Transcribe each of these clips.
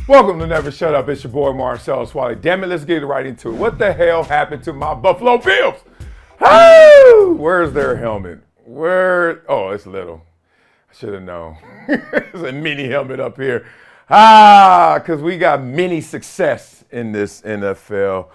Welcome to Never Shut Up. It's your boy Marcellus Wiley. Damn it, let's get right into it. What the hell happened to my Buffalo Bills? Oh, where's their helmet? Oh, it's little. I should have known. There's a mini helmet up here. Because we got many success in this NFL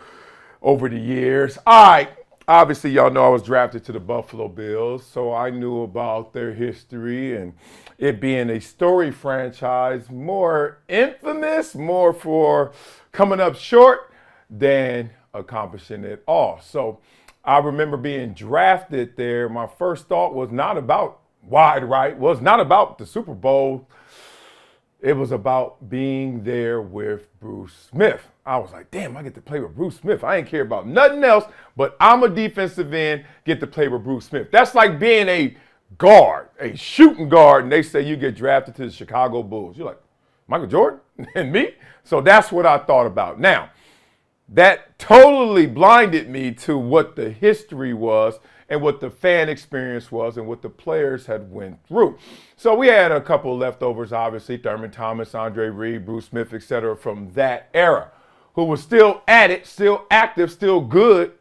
over the years. All right. Obviously, y'all know I was drafted to the Buffalo Bills, so I knew about their history and it being a story franchise, more infamous, more for coming up short than accomplishing it all. So I remember being drafted there. My first thought was not about wide right, was not about the Super Bowl. It was about being there with Bruce Smith. I was like, damn, I get to play with Bruce Smith. I ain't care about nothing else, but I'm a defensive end, get to play with Bruce Smith. That's like being a guard, a shooting guard, and they say you get drafted to the Chicago Bulls. You're like, Michael Jordan and me? So that's what I thought about. Now, that totally blinded me to what the history was and what the fan experience was and what the players had went through. So we had a couple of leftovers, obviously, Thurman Thomas, Andre Reed, Bruce Smith, etc., from that era, who was still at it, still active, still good,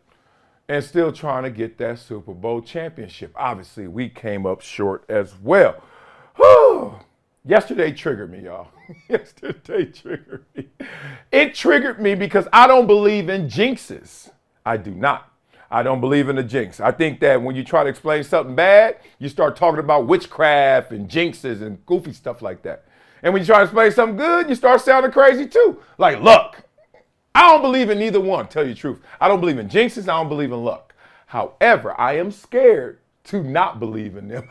and still trying to get that Super Bowl championship. Obviously, we came up short as well. Whew. Yesterday triggered me, y'all. Yesterday triggered me. It triggered me because I don't believe in jinxes. I do not. I don't believe in the jinx. I think that when you try to explain something bad, you start talking about witchcraft and jinxes and goofy stuff like that. And when you try to explain something good, you start sounding crazy too. Like luck. I don't believe in neither one, tell you the truth. I don't believe in jinxes. I don't believe in luck. However, I am scared to not believe in them.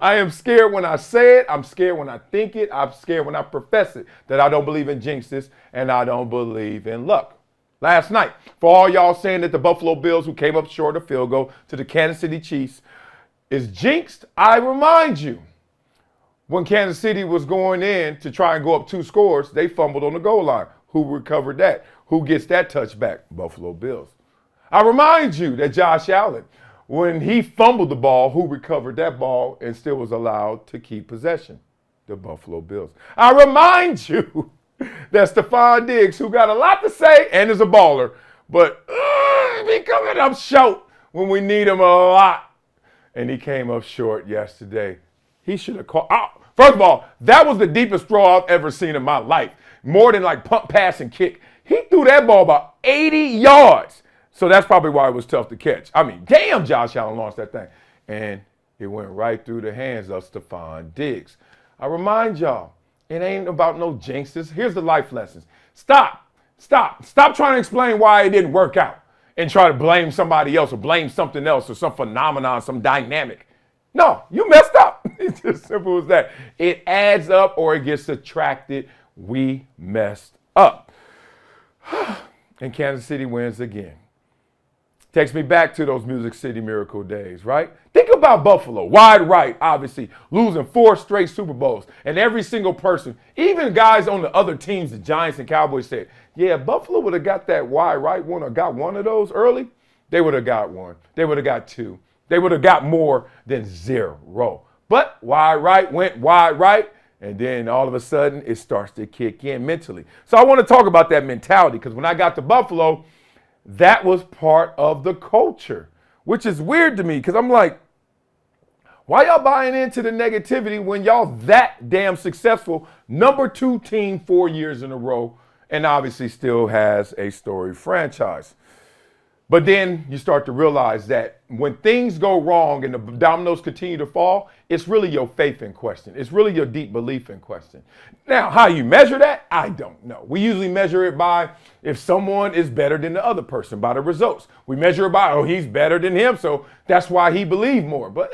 I am scared when I say it. I'm scared when I think it. I'm scared when I profess it, that I don't believe in jinxes and I don't believe in luck. Last night, for all y'all saying that the Buffalo Bills, who came up short of field goal to the Kansas City Chiefs, is jinxed, I remind you, when Kansas City was going in to try and go up 2 scores, they fumbled on the goal line. Who recovered that? Who gets that touchback? Buffalo Bills. I remind you that Josh Allen, when he fumbled the ball, who recovered that ball and still was allowed to keep possession? The Buffalo Bills. I remind you that Stephon Diggs, who got a lot to say and is a baller, but be coming up short when we need him a lot. And he came up short yesterday. He should have called. First of all, that was the deepest throw I've ever seen in my life. More than like pump, pass, and kick. He threw that ball about 80 yards. So that's probably why it was tough to catch. I mean, damn, Josh Allen launched that thing. And it went right through the hands of Stephon Diggs. I remind y'all, it ain't about no jinxes. Here's the life lessons. Stop trying to explain why it didn't work out and try to blame somebody else or blame something else or some phenomenon, some dynamic. No, you messed up. It's as simple as that. It adds up or it gets subtracted. We messed up. And Kansas City wins again. Takes me back to those Music City Miracle days, right? Think about Buffalo, wide right, obviously, losing 4 straight Super Bowls. And every single person, even guys on the other teams, the Giants and Cowboys said, yeah, Buffalo would have got that wide right one or got one of those early. They would have got one. They would have got 2. They would have got more than 0. But wide right went wide right. And then all of a sudden, it starts to kick in mentally. So I want to talk about that mentality because when I got to Buffalo, that was part of the culture, which is weird to me because I'm like, why y'all buying into the negativity when y'all that damn successful, number 2 team 4 years in a row, and obviously still has a storied franchise? But then you start to realize that when things go wrong and the dominoes continue to fall, it's really your faith in question. It's really your deep belief in question. Now, how you measure that, I don't know. We usually measure it by if someone is better than the other person, by the results. We measure it by, oh, he's better than him, so that's why he believed more. But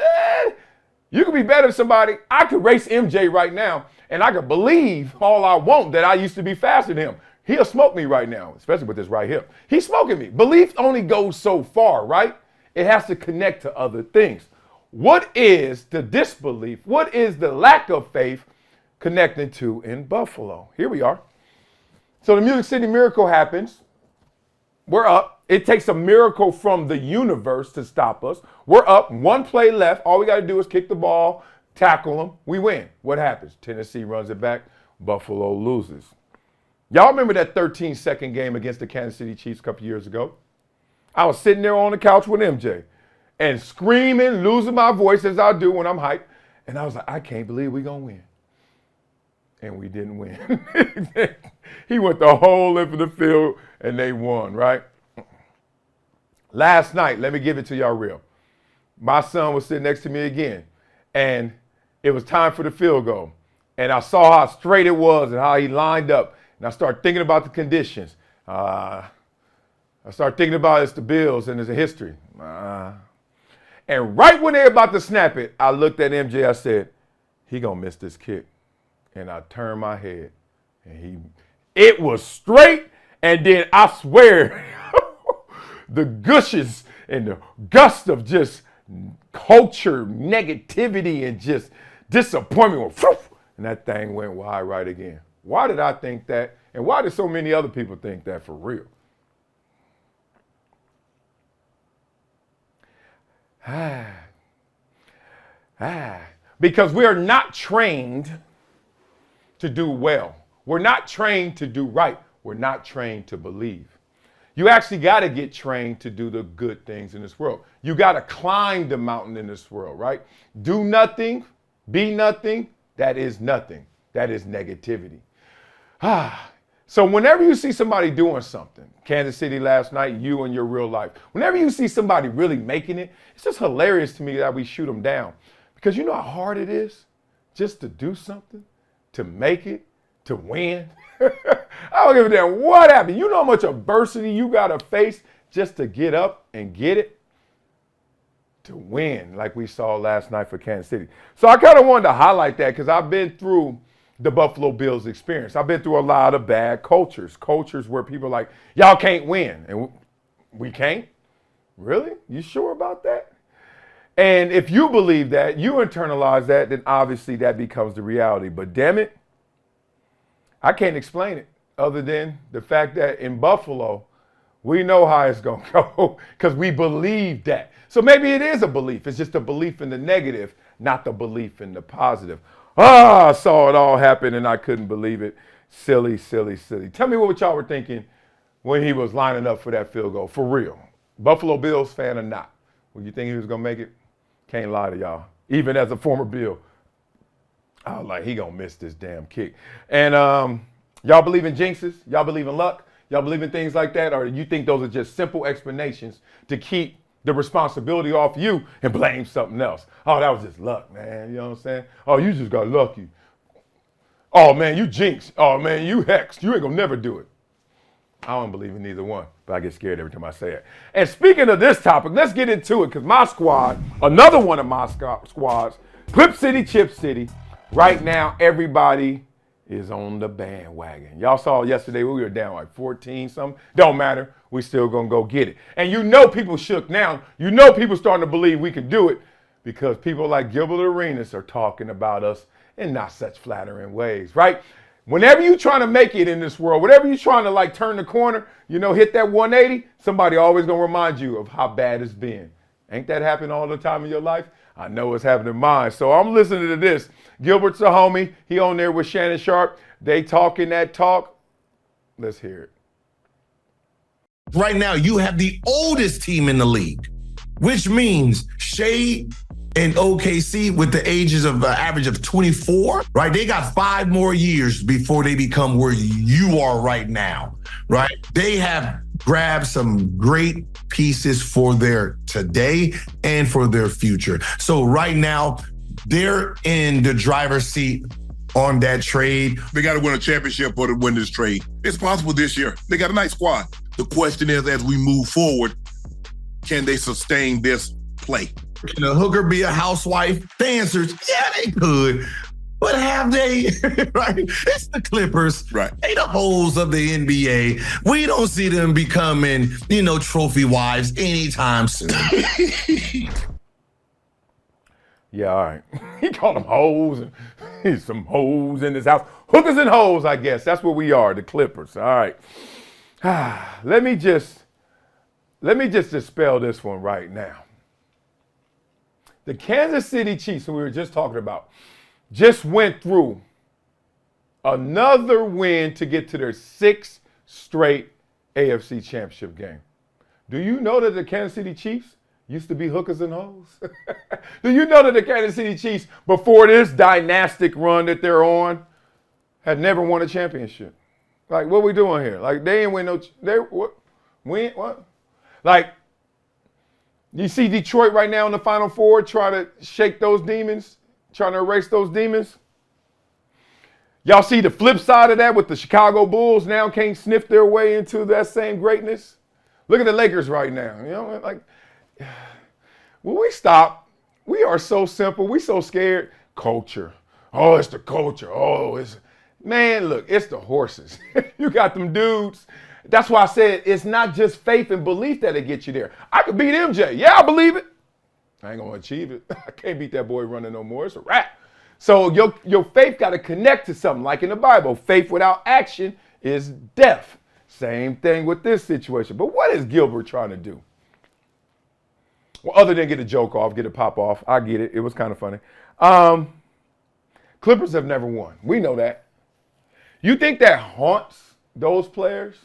you could be better than somebody. I could race MJ right now, and I could believe all I want that I used to be faster than him. He'll smoke me right now, especially with this right hip. He's smoking me. Belief only goes so far, right? It has to connect to other things. What is the disbelief? What is the lack of faith connecting to in Buffalo? Here we are. So the Music City Miracle happens. We're up. It takes a miracle from the universe to stop us. We're up. 1 play left. All we got to do is kick the ball, tackle them. We win. What happens? Tennessee runs it back. Buffalo loses. Y'all remember that 13-second game against the Kansas City Chiefs a couple years ago? I was sitting there on the couch with MJ and screaming, losing my voice as I do when I'm hyped. And I was like, I can't believe we're going to win. And we didn't win. He went the whole length of the field and they won, right? Last night, let me give it to y'all real. My son was sitting next to me again, and it was time for the field goal. And I saw how straight it was and how he lined up. And I started thinking about the conditions. I started thinking about it's the Bills and it's a history. And right when they were about to snap it, I looked at MJ. I said, he gonna miss this kick. And I turned my head, and it was straight. And then I swear, the gushes and the gust of just culture, negativity, and just disappointment went, and that thing went wide right again. Why did I think that? And why did so many other people think that for real? Because we are not trained to do well. We're not trained to do right. We're not trained to believe. You actually got to get trained to do the good things in this world. You got to climb the mountain in this world, right? Do nothing, be nothing, that is nothing. That is negativity. So whenever you see somebody doing something, Kansas City last night, you in your real life, whenever you see somebody really making it, it's just hilarious to me that we shoot them down. Because you know how hard it is just to do something, to make it, to win. I don't give a damn what happened. You know how much adversity you got to face just to get up and get it, to win, like we saw last night for Kansas City. So I kind of wanted to highlight that because I've been through the Buffalo Bills experience. I've been through a lot of bad cultures where people are like, y'all can't win. And we can't? Really? You sure about that? And if you believe that, you internalize that, then obviously that becomes the reality. But damn it, I can't explain it other than the fact that in Buffalo, we know how it's going to go because we believe that. So maybe it is a belief. It's just a belief in the negative, not the belief in the positive. I saw it all happen and I couldn't believe it. Silly, silly, silly. Tell me what y'all were thinking when he was lining up for that field goal. For real. Buffalo Bills fan or not. Well, you think he was going to make it? Can't lie to y'all. Even as a former Bill, I was like, he going to miss this damn kick. And y'all believe in jinxes? Y'all believe in luck? Y'all believe in things like that? Or you think those are just simple explanations to keep the responsibility off you and blame something else? Oh, that was just luck, man. You know what I'm saying? Oh, you just got lucky. Oh, man, you jinxed. Oh, man, you hexed. You ain't going to never do it. I don't believe in neither one, but I get scared every time I say it. And speaking of this topic, let's get into it because my squad, another one of my squads, Clip City, Chip City, right now everybody is on the bandwagon. Y'all saw yesterday we were down like 14 something. Don't matter. We still going to go get it. And you know people shook now. You know people starting to believe we can do it because people like Gilbert Arenas are talking about us in not such flattering ways, right? Whenever you're trying to make it in this world, whatever you're trying to like turn the corner, you know, hit that 180, somebody always going to remind you of how bad it's been. Ain't that happen all the time in your life? I know it's happening in mine. So I'm listening to this. Gilbert's a homie. He on there with Shannon Sharp. They talking that talk. Let's hear it. Right now, you have the oldest team in the league, which means Shea and OKC with the ages of average of 24, right? They got 5 more years before they become where you are right now, right? They have grabbed some great pieces for their today and for their future. So right now, they're in the driver's seat on that trade. They got to win a championship or to win this trade. It's possible this year. They got a nice squad. The question is, as we move forward, can they sustain this play? Can a hooker be a housewife? The answer is, yeah, they could. But have they? Right? It's the Clippers. Right. They the hoes of the NBA. We don't see them becoming, trophy wives anytime soon. Yeah, all right. He called them hoes. And he's some hoes in this house. Hookers and hoes, I guess. That's what we are, the Clippers. All right. Let me just dispel this one right now. The Kansas City Chiefs, who we were just talking about, just went through Another win to get to their 6th straight AFC Championship game. Do you know that the Kansas City Chiefs used to be hookers and hoes? Do you know that the Kansas City Chiefs, before this dynastic run that they're on, had never won a championship? Like, what we doing here? Like, they ain't win no, win what? Like, you see Detroit right now in the Final Four try to shake those demons, trying to erase those demons. Y'all see the flip side of that with the Chicago Bulls now can't sniff their way into that same greatness? Look at the Lakers right now. You know, like, when we stop, we are so simple. We so scared. Culture. Oh, it's the culture. Oh, man, look, it's the horses. You got them dudes. That's why I said it's not just faith and belief that'll get you there. I could beat MJ. Yeah, I believe it. I ain't gonna achieve it. I can't beat that boy running no more. It's a wrap. So your faith got to connect to something, like in the Bible. Faith without action is death. Same thing with this situation. But what is Gilbert trying to do? Well, other than get a joke off, get a pop off. I get it. It was kind of funny. Clippers have never won. We know that. You think that haunts those players?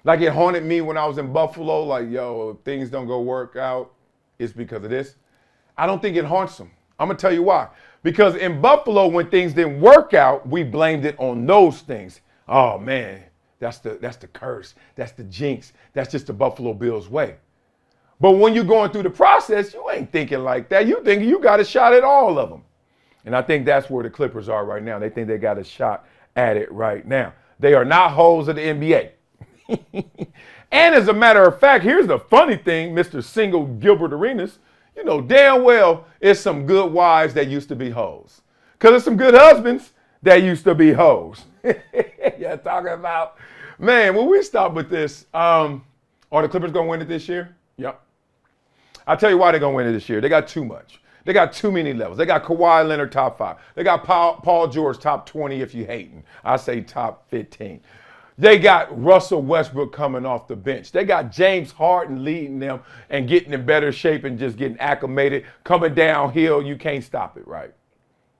Like it haunted me when I was in Buffalo, like, yo, if things don't go work out, it's because of this. I don't think it haunts them. I'm going to tell you why. Because in Buffalo, when things didn't work out, we blamed it on those things. Oh, man, that's the curse. That's the jinx. That's just the Buffalo Bills way. But when you're going through the process, you ain't thinking like that. You think you got a shot at all of them. And I think that's where the Clippers are right now. They think they got a shot at it right now. They are not hoes of the NBA. And as a matter of fact, here's the funny thing, Mr. Single Gilbert Arenas, you know damn well it's some good wives that used to be hoes. Because there's some good husbands that used to be hoes. Yeah, talking about, man, when we stop with this, are the Clippers going to win it this year? Yep. I'll tell you why they're going to win it this year. They got too much. They got too many levels. They got Kawhi Leonard top 5. They got Paul George top 20 if you hating. I say top 15. They got Russell Westbrook coming off the bench. They got James Harden leading them and getting in better shape and just getting acclimated. Coming downhill, you can't stop it, right?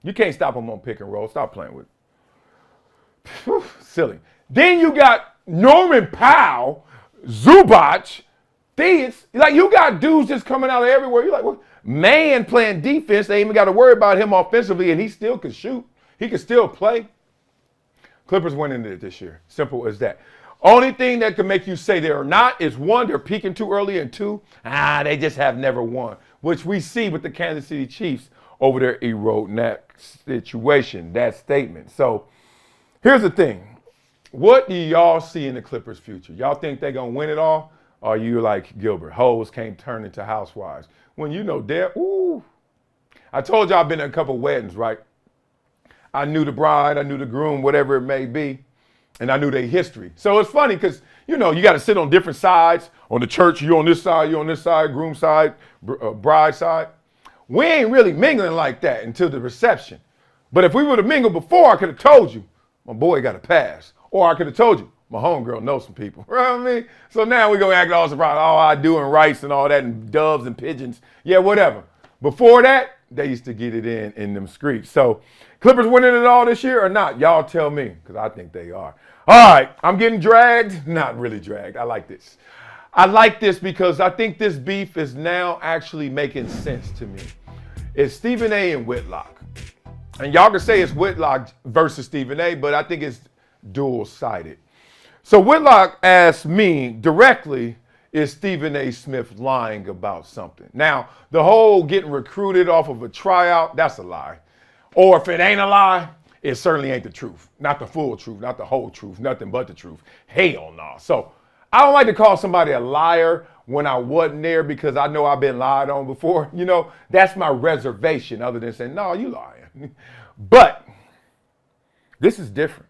You can't stop them on pick and roll. Stop playing with it. Whew, silly. Then you got Norman Powell, Zubac, Theus. Like, you got dudes just coming out of everywhere. You're like, what? Man playing defense. They ain't even got to worry about him offensively, and he still can shoot. He can still play. Clippers winning it this year. Simple as that. Only thing that can make you say they're not is, one, they're peaking too early, and two, they just have never won, which we see with the Kansas City Chiefs over there eroding that situation, that statement. So here's the thing. What do y'all see in the Clippers' future? Y'all think they're going to win it all? Or are you like Gilbert? Hoes can't turn into housewives. When you know they're, ooh. I told y'all I've been at a couple weddings, right? I knew the bride, I knew the groom, whatever it may be, and I knew their history. So it's funny because, you know, you got to sit on different sides. On the church, you on this side, you on this side, groom side, bride side. We ain't really mingling like that until the reception. But if we would have mingled before, I could have told you, my boy got a pass. Or I could have told you, my homegirl knows some people. You know what I mean? So now we're going to act all surprised. Oh, I doing rice and all that and doves and pigeons. Yeah, whatever. Before that, they used to get it in them streets. So Clippers winning it all this year or not? Y'all tell me, because I think they are. All right, I'm getting dragged. Not really dragged. I like this. I like this because I think this beef is now actually making sense to me. It's Stephen A. and Whitlock. And y'all can say it's Whitlock versus Stephen A., but I think it's dual-sided. So Whitlock asked me directly, is Stephen A. Smith lying about something? Now, the whole getting recruited off of a tryout, that's a lie. Or if it ain't a lie, it certainly ain't the truth. Not the full truth, not the whole truth, nothing but the truth. Hell no. So I don't like to call somebody a liar when I wasn't there because I know I've been lied on before. You know, that's my reservation other than saying, no, you lying. But this is different.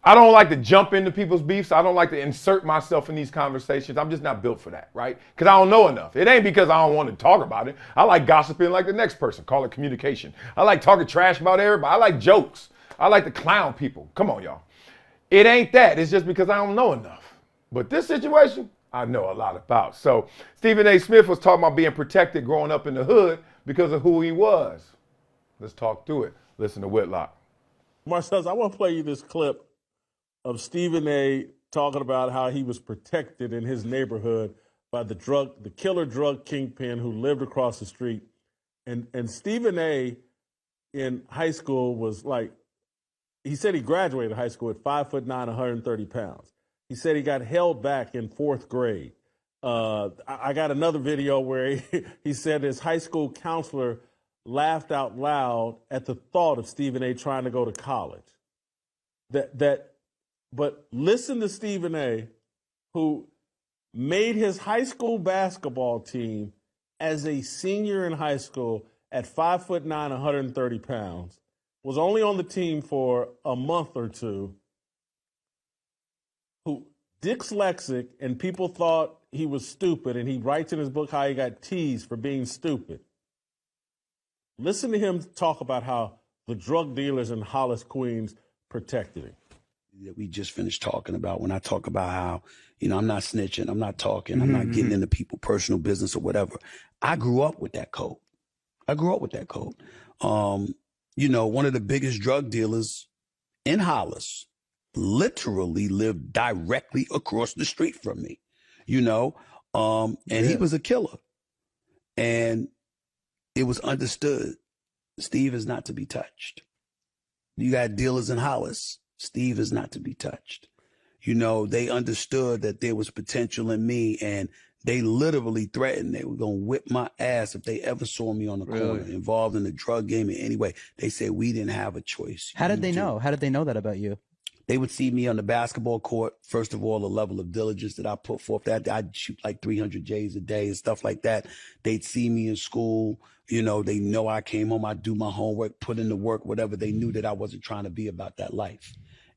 I don't like to jump into people's beefs. I don't like to insert myself in these conversations. I'm just not built for that, right? Because I don't know enough. It ain't because I don't want to talk about it. I like gossiping like the next person. Call it communication. I like talking trash about everybody. I like jokes. I like to clown people. Come on, y'all. It ain't that. It's just because I don't know enough. But this situation, I know a lot about. So Stephen A. Smith was talking about being protected growing up in the hood because of who he was. Let's talk through it. Listen to Whitlock. Marcellus, I want to play you this clip of Stephen A. talking about how he was protected in his neighborhood by the killer drug kingpin who lived across the street. And Stephen A. in high school was like, he said he graduated high school at 5'9", 130 pounds. He said he got held back in fourth grade. I got another video where he said his high school counselor laughed out loud at the thought of Stephen A. trying to go to college. But listen to Stephen A., who made his high school basketball team as a senior in high school at 5'9", 130 pounds, was only on the team for a month or two, who dyslexic, and people thought he was stupid, and he writes in his book how he got teased for being stupid. Listen to him talk about how the drug dealers in Hollis, Queens protected him. That we just finished talking about, when I talk about how, I'm not snitching, I'm not talking, I'm not getting into people's personal business or whatever. I grew up with that code. One of the biggest drug dealers in Hollis literally lived directly across the street from me, and he was a killer. And it was understood, Steve is not to be touched. You got dealers in Hollis. Steve is not to be touched. They understood that there was potential in me, and they literally threatened they were going to whip my ass if they ever saw me on the corner involved in the drug game in any way. They said we didn't have a choice. How did they know? How did they know that about you? They would see me on the basketball court. First of all, the level of diligence that I put forth, that I'd shoot like 300 J's a day and stuff like that. They'd see me in school. They know I came home, I do my homework, put in the work, whatever. They knew that I wasn't trying to be about that life.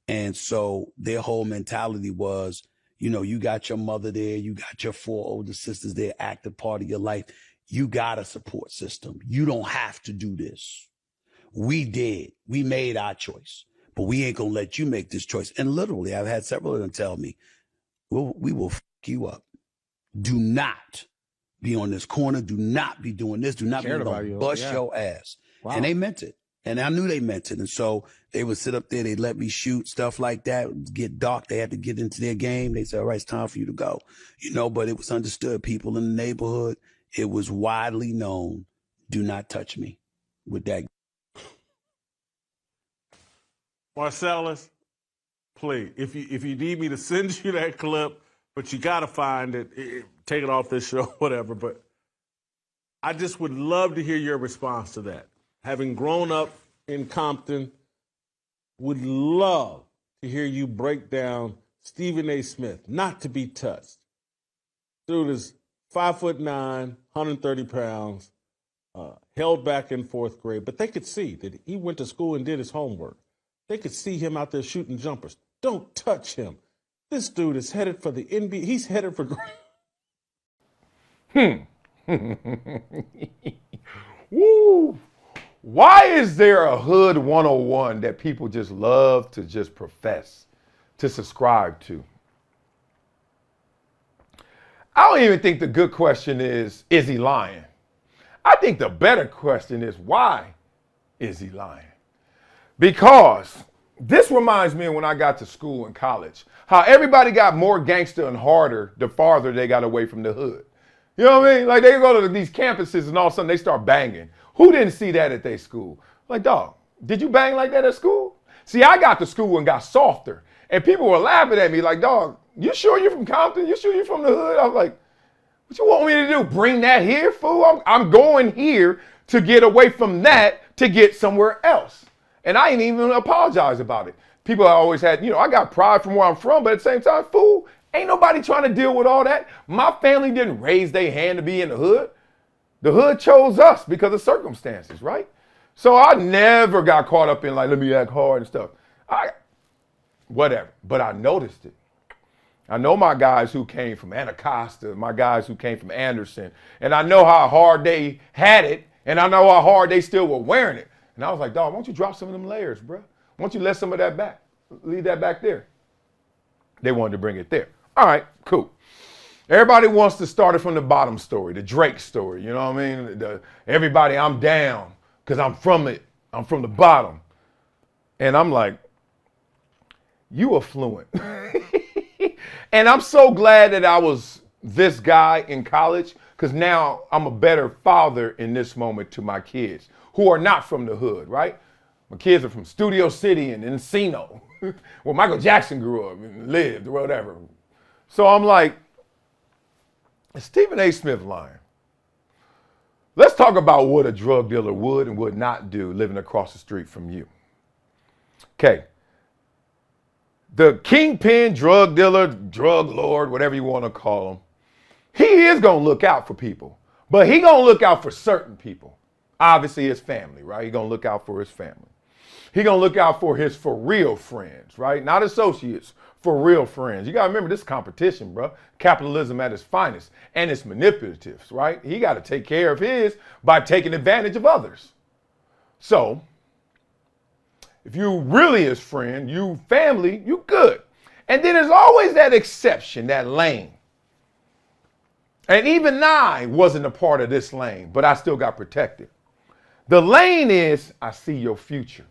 And so their whole mentality was, you got your mother there, you got your 4 older sisters there, active part of your life. You got a support system. You don't have to do this. We did. We made our choice, but we ain't going to let you make this choice. And literally, I've had several of them tell me, we will fuck you up. Do not be on this corner. Do not be doing this. Do not be going to bust your ass. Wow. And they meant it. And I knew they meant it. And so they would sit up there, they'd let me shoot, stuff like that. Get dark, they had to get into their game. They said, all right, it's time for you to go. But it was understood. People in the neighborhood, it was widely known, do not touch me with that. Marcellus, please, if you need me to send you that clip, but you got to find it, take it off this show, whatever. But I just would love to hear your response to that. Having grown up in Compton, would love to hear you break down Stephen A. Smith, not to be touched. Dude is 5'9", 130 pounds, held back in fourth grade, but they could see that he went to school and did his homework. They could see him out there shooting jumpers. Don't touch him. This dude is headed for the NBA. He's headed for... Woo! Why is there a hood 101 that people just love to just profess, to subscribe to? I don't even think the good question is he lying? I think the better question is, why is he lying? Because this reminds me of when I got to school and college, how everybody got more gangster and harder the farther they got away from the hood. You know what I mean? Like they go to these campuses and all of a sudden they start banging. Who didn't see that at their school? Like, dog, did you bang like that at school? See, I got to school and got softer. And people were laughing at me like, dog, you sure you're from Compton? You sure you're from the hood? I was like, what you want me to do? Bring that here, fool? I'm going here to get away from that to get somewhere else. And I ain't even apologize about it. People always had, I got pride from where I'm from, but at the same time, fool, ain't nobody trying to deal with all that. My family didn't raise their hand to be in the hood. The hood chose us because of circumstances, right? So I never got caught up in like, let me act hard and stuff. Whatever. But I noticed it. I know my guys who came from Anacostia, my guys who came from Anderson, and I know how hard they had it, and I know how hard they still were wearing it. And I was like, dog, why don't you drop some of them layers, bro? Why don't you let some of that back? Leave that back there. They wanted to bring it there. All right, cool. Everybody wants to start it from the bottom story, the Drake story, you know what I mean? Everybody, I'm down because I'm from it. I'm from the bottom. And I'm like, you affluent. And I'm so glad that I was this guy in college, because now I'm a better father in this moment to my kids who are not from the hood, right? My kids are from Studio City and Encino, where Michael Jackson grew up and lived or whatever. So I'm like, is Stephen A. Smith lying? Let's talk about what a drug dealer would and would not do living across the street from you. Okay. The kingpin, drug dealer, drug lord, whatever you want to call him, he is going to look out for people, but he going to look out for certain people. Obviously his family, right? He going to look out for his family. He going to look out for his for real friends, right? Not associates, for real friends. You got to remember this competition, bro. Capitalism at its finest, and it's manipulative, right? He got to take care of his by taking advantage of others. So if you really his friend, you family, you good. And then there's always that exception, that lane. And even I wasn't a part of this lane, but I still got protected. The lane is, I see your future.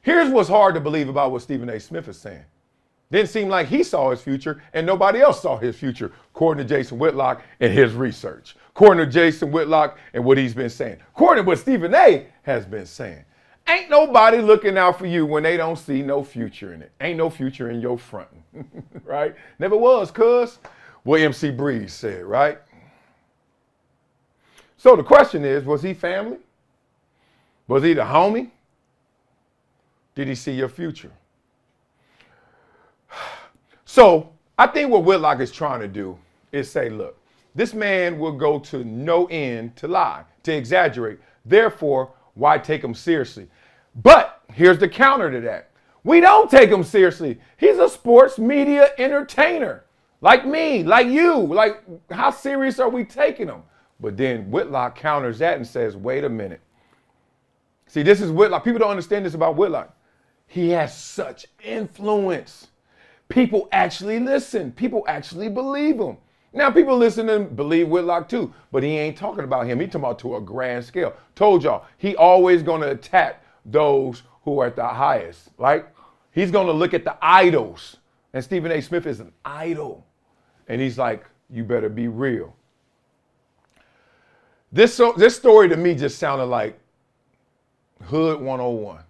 Here's what's hard to believe about what Stephen A. Smith is saying. Didn't seem like he saw his future and nobody else saw his future, according to Jason Whitlock and his research. According to Jason Whitlock and what he's been saying. According to what Stephen A. has been saying. Ain't nobody looking out for you when they don't see no future in it. Ain't no future in your front, right? Never was, cuz. What MC Breeze said, right? So the question is, was he family? Was he the homie? Did he see your future? So I think what Whitlock is trying to do is say, look, this man will go to no end to lie, to exaggerate. Therefore, why take him seriously? But here's the counter to that. We don't take him seriously. He's a sports media entertainer. Like me, like you. Like, how serious are we taking him? But then Whitlock counters that and says, wait a minute. See, this is Whitlock. People don't understand this about Whitlock. He has such influence. People actually listen. People actually believe him. Now, people listen and believe Whitlock too, but he ain't talking about him. He talking about to a grand scale. Told y'all, he always going to attack those who are at the highest, right? He's going to look at the idols. And Stephen A. Smith is an idol. And he's like, you better be real. This story to me just sounded like Hood 101,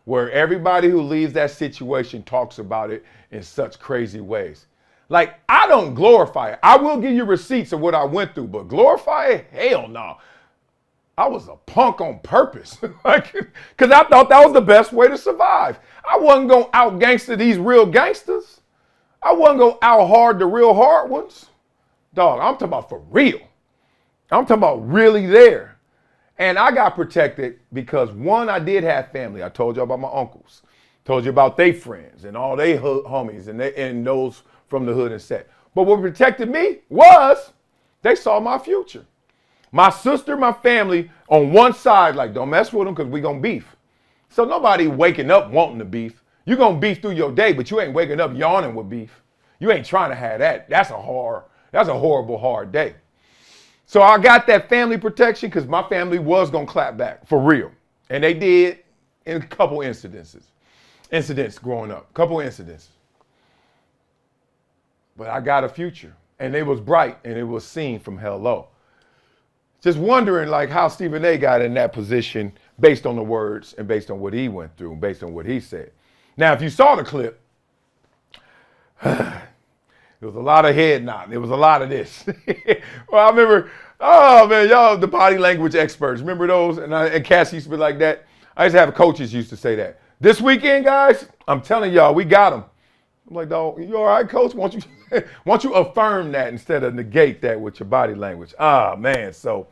where everybody who leaves that situation talks about it in such crazy ways. Like, I don't glorify it. I will give you receipts of what I went through, but glorify it? Hell no. I was a punk on purpose. Because I thought that was the best way to survive. I wasn't going to out-gangster these real gangsters. I wasn't going to out-hard the real hard ones. Dog, I'm talking about for real. I'm talking about really there. And I got protected because, one, I did have family. I told you about my uncles. Told you about their friends and all their homies and those from the hood and set. But what protected me was they saw my future. My sister, my family on one side, like, don't mess with them because we going to beef. So nobody waking up wanting to beef. You're going to beef through your day, but you ain't waking up yawning with beef. You ain't trying to have that. That's a horrible, hard day. So I got that family protection because my family was going to clap back for real. And they did in a couple incidents growing up, couple incidences. But I got a future and it was bright and it was seen from hell low. Just wondering like how Stephen A. got in that position based on the words and based on what he went through, based on what he said. Now, if you saw the clip, there was a lot of head nodding. There was a lot of this. Well, I remember, oh man, y'all, the body language experts. Remember those? And Cass used to be like that. I used to have coaches used to say that. This weekend, guys, I'm telling y'all, we got them. I'm like, dog, you all right, coach? Why don't you affirm that instead of negate that with your body language? Ah, man. So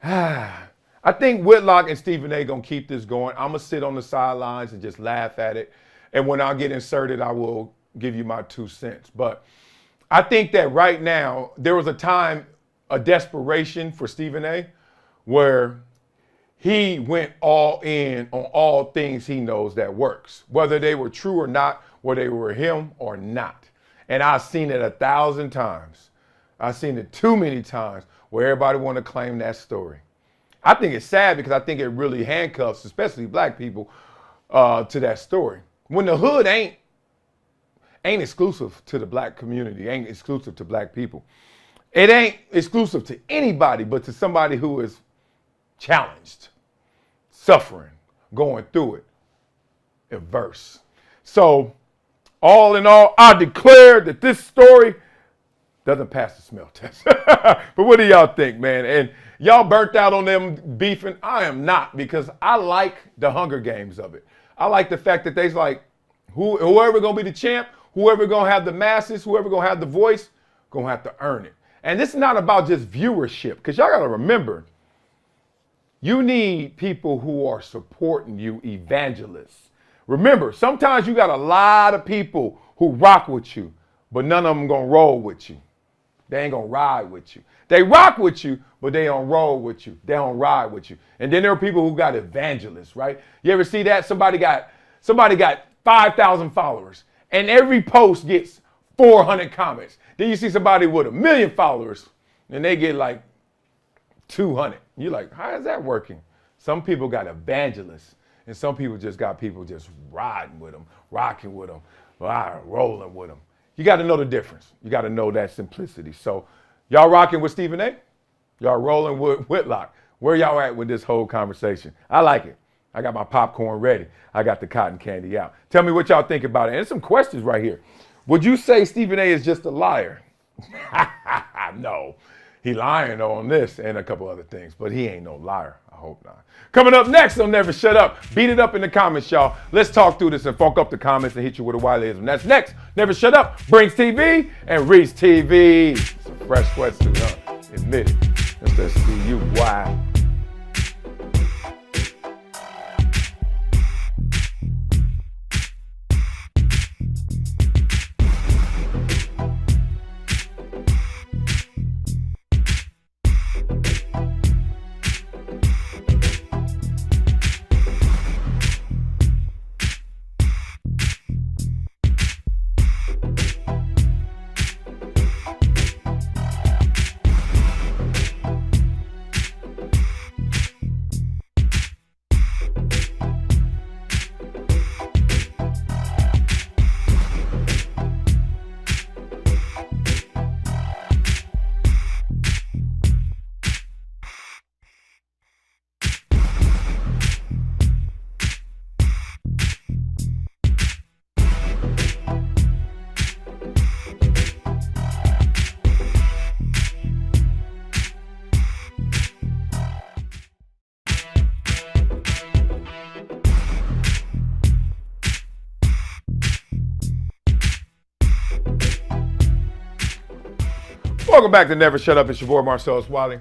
I think Whitlock and Stephen A. going to keep this going. I'm going to sit on the sidelines and just laugh at it. And when I get inserted, I will give you my 2 cents. But I think that right now, there was a time, a desperation for Stephen A. where he went all in on all things he knows that works, whether they were true or not, whether they were him or not. And I've seen it 1,000 times. I've seen it too many times where everybody want to claim that story. I think it's sad because I think it really handcuffs, especially black people, to that story. When the hood ain't exclusive to the black community, ain't exclusive to black people. It ain't exclusive to anybody but to somebody who is challenged, suffering, going through it, adverse. So, all in all, I declare that this story doesn't pass the smell test. But what do y'all think, man? And y'all burnt out on them beefing? I am not, because I like the Hunger Games of it. I like the fact that they's like, whoever gonna be the champ, whoever gonna have the masses, whoever gonna have the voice, gonna have to earn it. And this is not about just viewership, because y'all gotta remember, you need people who are supporting you, evangelists. Remember, sometimes you got a lot of people who rock with you, but none of them gonna roll with you. They ain't gonna ride with you. They rock with you, but they don't roll with you. They don't ride with you. And then there are people who got evangelists, right? You ever see that? Somebody got 5,000 followers, and every post gets 400 comments. Then you see somebody with 1 million followers, and they get like 200. You're like, how is that working? Some people got evangelists, and some people just got people just riding with them, rocking with them, rolling with them. You got to know the difference. You got to know that simplicity. So y'all rocking with Stephen A? Y'all rolling with Whitlock? Where y'all at with this whole conversation? I like it. I got my popcorn ready. I got the cotton candy out. Tell me what y'all think about it. And there's some questions right here. Would you say Stephen A is just a liar? No. He lying on this and a couple other things, but he ain't no liar. I hope not. Coming up next on Never Shut Up. Beat it up in the comments, y'all. Let's talk through this and funk up the comments and hit you with a Wileyism. That's next. Never Shut Up. Brinks TV and Reese TV. Some fresh sweatsuit, huh? Admit it. Let's see you. Why? Welcome back to Never Shut Up. It's your boy Marcellus Wiley.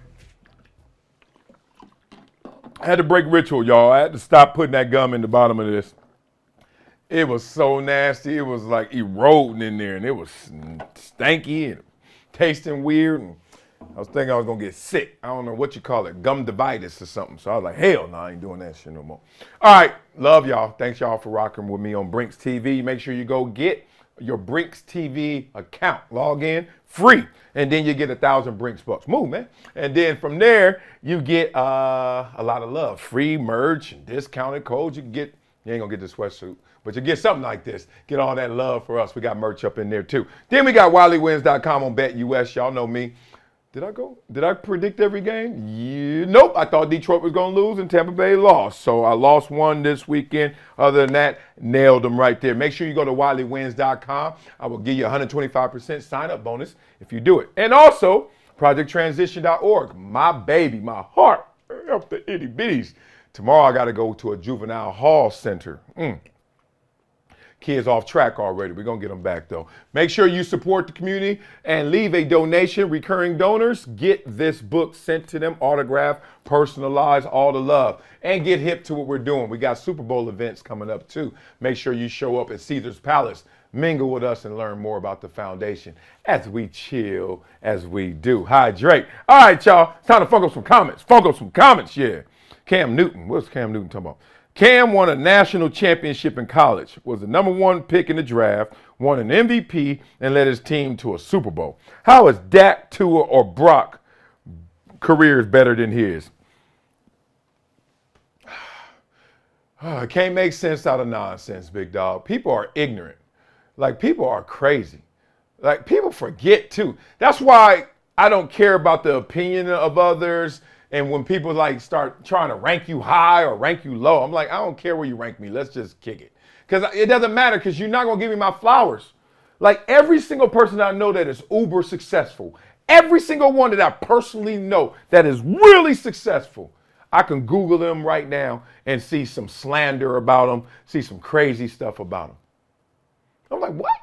I had to break ritual, y'all. I had to stop putting that gum in the bottom of this. It was so nasty. It was like eroding in there, and it was stanky and tasting weird. And I was thinking I was gonna get sick. I don't know what you call it, gumdivitis or something. So I was like, hell no, I ain't doing that shit no more. All right, love y'all. Thanks y'all for rocking with me on Brinks TV. Make sure you go get your Brinks TV account. Log in, free. And then you get 1,000 Brinks bucks. Move, man. And then from there, you get a lot of love. Free merch and discounted codes. You ain't gonna get this sweatsuit, but you get something like this. Get all that love for us. We got merch up in there too. Then we got WileyWins.com on BetUS. Y'all know me. Did I predict every game? Yeah, nope. I thought Detroit was going to lose and Tampa Bay lost. So I lost one this weekend. Other than that, nailed them right there. Make sure you go to WileyWins.com. I will give you a 125% sign-up bonus if you do it. And also, ProjectTransition.org. My baby, my heart. Help the itty bitties. Tomorrow I got to go to a juvenile hall center. Kids off track already. We're going to get them back, though. Make sure you support the community and leave a donation. Recurring donors, get this book sent to them, autographed, personalized, all the love. And get hip to what we're doing. We got Super Bowl events coming up, too. Make sure you show up at Caesar's Palace. Mingle with us and learn more about the foundation as we chill, as we do. Hydrate. All right, y'all. It's time to funk up some comments. Funk up some comments, yeah. Cam Newton. What's Cam Newton talking about? Cam won a national championship in college, was the #1 pick in the draft, won an MVP, and led his team to a Super Bowl. How is Dak, Tua, or Brock careers better than his? I can't make sense out of nonsense, big dog. People are ignorant. Like, people are crazy. Like, people forget too. That's why I don't care about the opinion of others. And when people like start trying to rank you high or rank you low, I'm like, I don't care where you rank me. Let's just kick it. Because it doesn't matter, because you're not going to give me my flowers. Like, every single person I know that is uber successful, every single one that I personally know that is really successful, I can Google them right now and see some slander about them, see some crazy stuff about them. I'm like, what?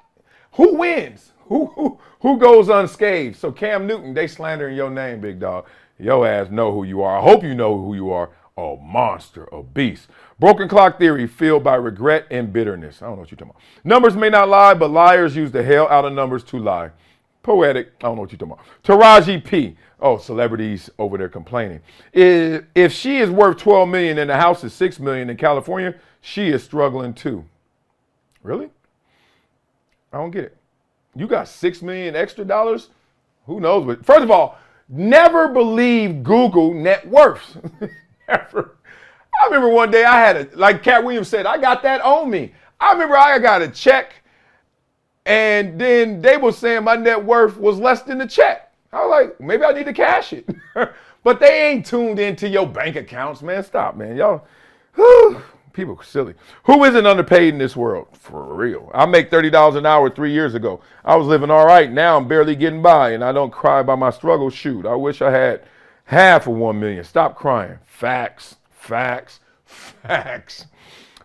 Who wins? Who goes unscathed? So Cam Newton, they slandering your name, big dog. Your ass know who you are. I hope you know who you are. A monster, a beast. Broken clock theory fueled by regret and bitterness. I don't know what you're talking about. Numbers may not lie, but liars use the hell out of numbers to lie. Poetic. I don't know what you're talking about. Taraji P. Oh, celebrities over there complaining. If she is worth $12 million and the house is $6 million in California, she is struggling too. Really? I don't get it. You got $6 million extra dollars? Who knows what? First of all, never believe Google net worth. Never. I remember one day I had like Cat Williams said, I got that on me. I remember I got a check and then they were saying my net worth was less than the check. I was like, maybe I need to cash it. But they ain't tuned into your bank accounts, man. Stop, man. Y'all, people are silly. Who isn't underpaid in this world? For real. I make $30 an hour 3 years ago. I was living all right. Now I'm barely getting by, and I don't cry about my struggle. Shoot, I wish I had half of 1 million. Stop crying. Facts, facts, facts.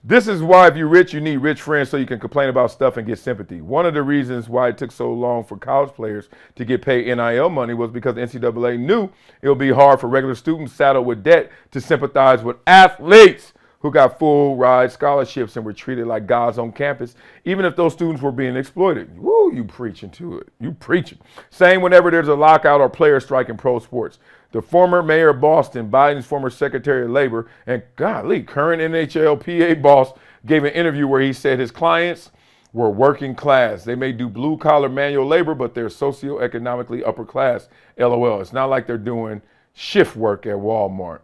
This is why if you're rich, you need rich friends so you can complain about stuff and get sympathy. One of the reasons why it took so long for college players to get paid NIL money was because the NCAA knew it would be hard for regular students saddled with debt to sympathize with athletes who got full ride scholarships and were treated like gods on campus, even if those students were being exploited. Woo, you preaching to it. You preaching. Same whenever there's a lockout or player strike in pro sports. The former mayor of Boston, Biden's former Secretary of Labor, and golly, current NHLPA boss gave an interview where he said his clients were working class. They may do blue collar manual labor, but they're socioeconomically upper class. LOL. It's not like they're doing shift work at Walmart.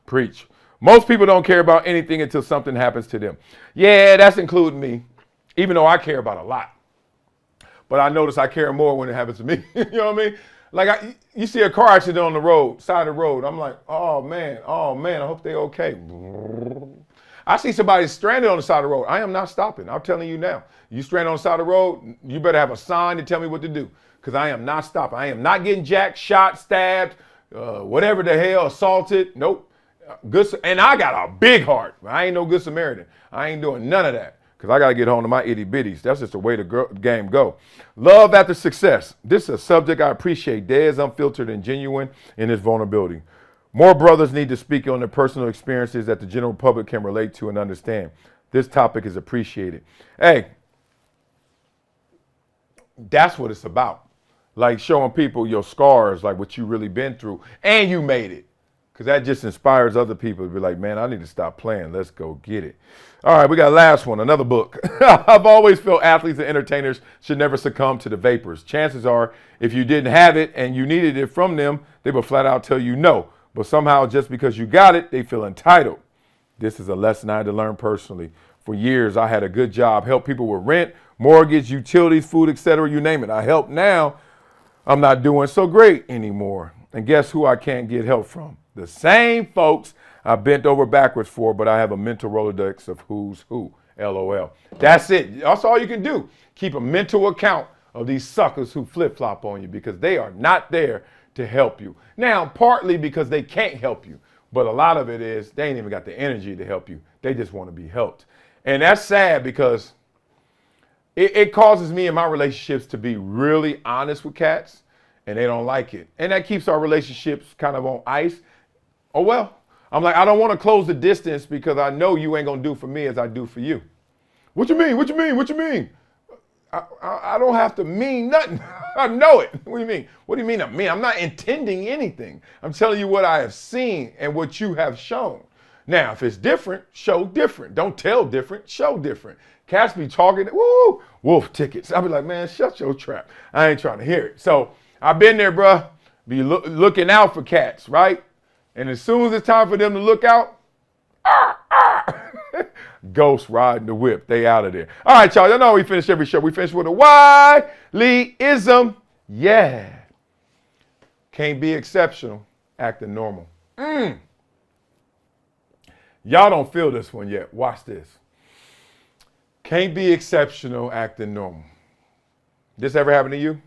Preach. Most people don't care about anything until something happens to them. Yeah, that's including me, even though I care about a lot. But I notice I care more when it happens to me. You know what I mean? Like, you see a car accident on the road, side of the road. I'm like, oh man, I hope they're okay. I see somebody stranded on the side of the road. I am not stopping. I'm telling you now. You stranded on the side of the road, you better have a sign to tell me what to do, because I am not stopping. I am not getting jacked, shot, stabbed, whatever the hell, assaulted. Nope. Good, and I got a big heart. I ain't no good Samaritan. I ain't doing none of that, because I got to get home to my itty bitties. That's just the way the game go. Love after success. This is a subject I appreciate. Dez, unfiltered and genuine in his vulnerability. More brothers need to speak on their personal experiences that the general public can relate to and understand. This topic is appreciated. Hey, that's what it's about. Like, showing people your scars, like what you really been through, and you made it. Because that just inspires other people to be like, man, I need to stop playing. Let's go get it. All right, we got last one, another book. I've always felt athletes and entertainers should never succumb to the vapors. Chances are, if you didn't have it and you needed it from them, they would flat out tell you no. But somehow, just because you got it, they feel entitled. This is a lesson I had to learn personally. For years, I had a good job, helped people with rent, mortgage, utilities, food, etc., you name it. I help now. I'm not doing so great anymore. And guess who I can't get help from? The same folks I bent over backwards for, but I have a mental Rolodex of who's who. LOL. That's it. That's all you can do. Keep a mental account of these suckers who flip-flop on you, because they are not there to help you. Now, partly because they can't help you, but a lot of it is they ain't even got the energy to help you. They just want to be helped. And that's sad, because it causes me in my relationships to be really honest with cats, and they don't like it. And that keeps our relationships kind of on ice. Oh, well, I'm like, I don't want to close the distance because I know you ain't going to do for me as I do for you. What you mean? What you mean? What you mean? I don't have to mean nothing. I know it. What do you mean? What do you mean I mean? I'm not intending anything. I'm telling you what I have seen and what you have shown. Now, if it's different, show different. Don't tell different, show different. Cats be talking, woo, wolf tickets. I'll be like, man, shut your trap. I ain't trying to hear it. So I've been there, bruh. Be looking out for cats, right? And as soon as it's time for them to look out, Ghost riding the whip. They out of there. All right, y'all. Y'all know we finish every show. We finish with a Wileyism. Yeah. Can't be exceptional, acting normal. Y'all don't feel this one yet. Watch this. Can't be exceptional, acting normal. This ever happened to you?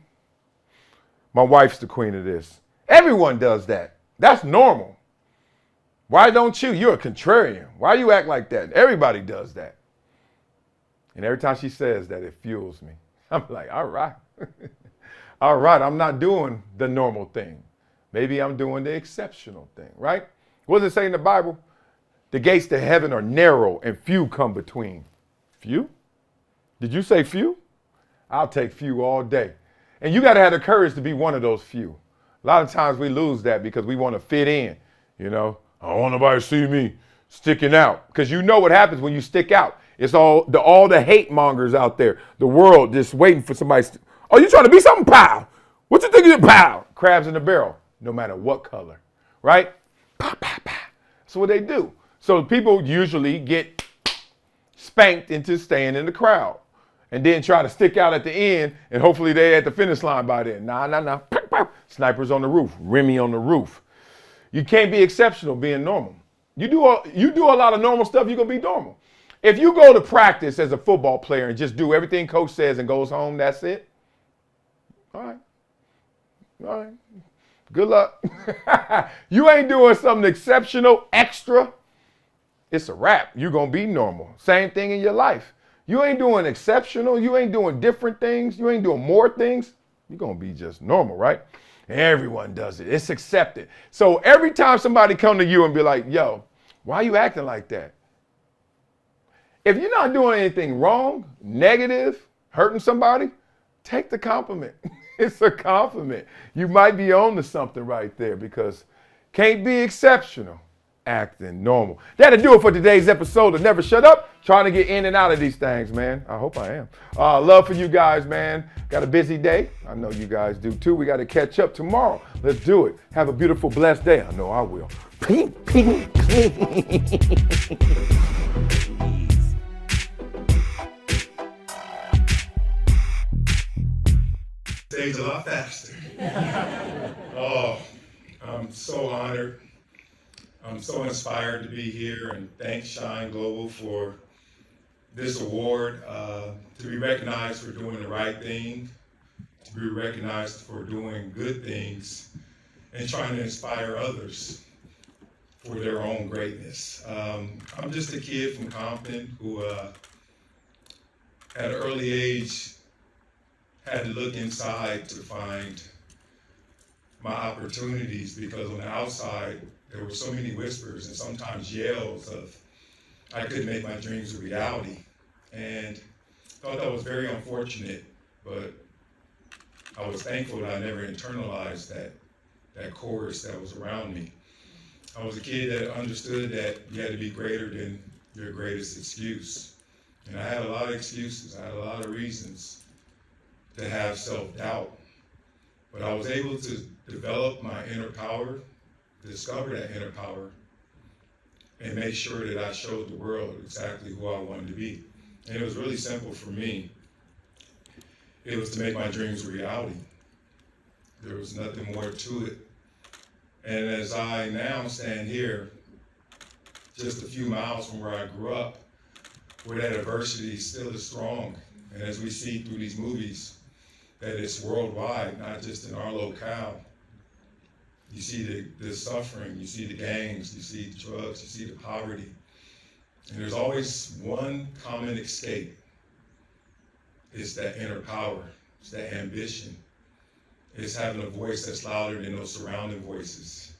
My wife's the queen of this. Everyone does that. That's normal. Why don't you? You're a contrarian. Why you act like that? Everybody does that. And every time she says that, it fuels me. I'm like, all right. All right, I'm not doing the normal thing. Maybe I'm doing the exceptional thing, right? What does it say in the Bible? The gates to heaven are narrow and few come between. Few? Did you say few? I'll take few all day. And you got to have the courage to be one of those few. A lot of times we lose that because we want to fit in, you know. I don't want nobody to see me sticking out. Because you know what happens when you stick out. It's all the hate mongers out there. The world just waiting for somebody. Oh, you trying to be something? Pow. What you think you did? Pow. Crabs in the barrel, no matter what color, right? Pow, pow, pow. That's what they do. So people usually get spanked into staying in the crowd and then try to stick out at the end and hopefully they at the finish line by then. Nah. Pow, pow. Snipers on the roof, Remy on the roof. You can't be exceptional being normal. You do a lot of normal stuff, you're going to be normal. If you go to practice as a football player and just do everything coach says and goes home, that's it. All right. Good luck. You ain't doing something exceptional, extra. It's a wrap. You're going to be normal. Same thing in your life. You ain't doing exceptional. You ain't doing different things. You ain't doing more things. You're going to be just normal, right? Everyone does it. It's accepted. So every time somebody come to you and be like, yo, why are you acting like that? If you're not doing anything wrong, negative, hurting somebody, take the compliment. It's a compliment. You might be on to something right there because can't be exceptional, acting normal. That'll do it for today's episode of Never Shut Up. Trying to get in and out of these things, man. I hope I am. Love for you guys, man. Got a busy day. I know you guys do too. We got to catch up tomorrow. Let's do it. Have a beautiful, blessed day. I know I will. Stage a lot faster. Oh, I'm so honored. I'm so inspired to be here, and thanks Shine Global for this award, to be recognized for doing the right thing, to be recognized for doing good things, and trying to inspire others for their own greatness. I'm just a kid from Compton who, at an early age, had to look inside to find my opportunities because on the outside, there were so many whispers and sometimes yells of I couldn't make my dreams a reality. And thought that was very unfortunate, but I was thankful that I never internalized that chorus that was around me. I was a kid that understood that you had to be greater than your greatest excuse. And I had a lot of excuses. I had a lot of reasons to have self-doubt. But I was able to develop my inner power, discover that inner power, and make sure that I showed the world exactly who I wanted to be. And it was really simple for me. It was to make my dreams a reality. There was nothing more to it. And as I now stand here, just a few miles from where I grew up, where that adversity still is strong, and as we see through these movies, that it's worldwide, not just in our locale. You see the suffering, you see the gangs, you see the drugs, you see the poverty. And there's always one common escape. It's that inner power, it's that ambition. It's having a voice that's louder than those surrounding voices.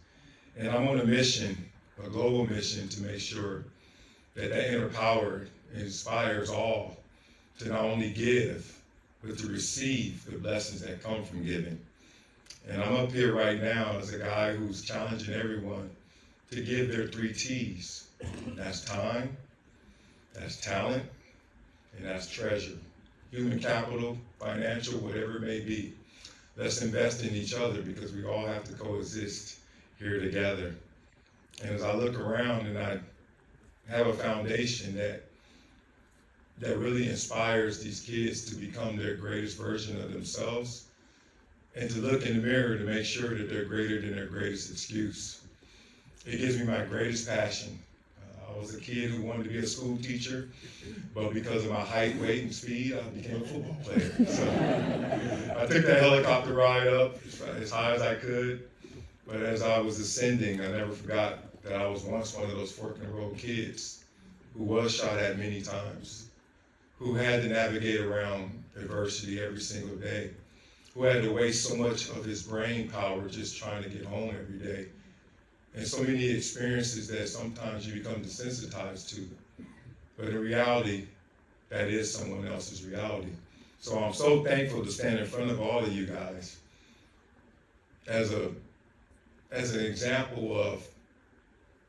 And I'm on a mission, a global mission, to make sure that that inner power inspires all to not only give, but to receive the blessings that come from giving. And I'm up here right now as a guy who's challenging everyone to give their 3 T's. That's time, that's talent, and that's treasure. Human capital, financial, whatever it may be. Let's invest in each other because we all have to coexist here together. And as I look around and I have a foundation that that really inspires these kids to become their greatest version of themselves and to look in the mirror to make sure that they're greater than their greatest excuse. It gives me my greatest passion. I was a kid who wanted to be a school teacher, but because of my height, weight, and speed, I became a football player. So I took that helicopter ride up as high as I could, but as I was ascending, I never forgot that I was once one of those fork-in-the-road kids who was shot at many times, who had to navigate around adversity every single day, who had to waste so much of his brain power just trying to get home every day. And so many experiences that sometimes you become desensitized to. But in reality, that is someone else's reality. So I'm so thankful to stand in front of all of you guys as an example of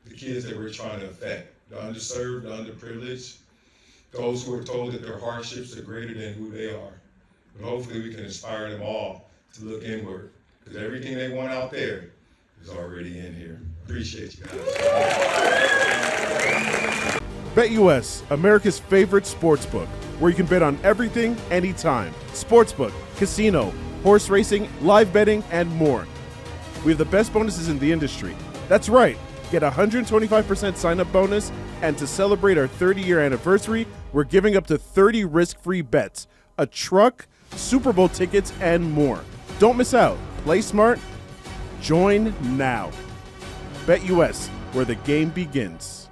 the kids that we're trying to affect, the underserved, the underprivileged, those who are told that their hardships are greater than who they are. But hopefully we can inspire them all to look inward, because everything they want out there is already in here. Appreciate you guys. BetUS, America's favorite sportsbook, where you can bet on everything, anytime. Sportsbook, casino, horse racing, live betting, and more. We have the best bonuses in the industry. That's right. Get a 125% sign-up bonus, and to celebrate our 30-year anniversary, we're giving up to 30 risk-free bets, a truck, Super Bowl tickets, and more. Don't miss out. Play smart. Join now. BetUS, where the game begins.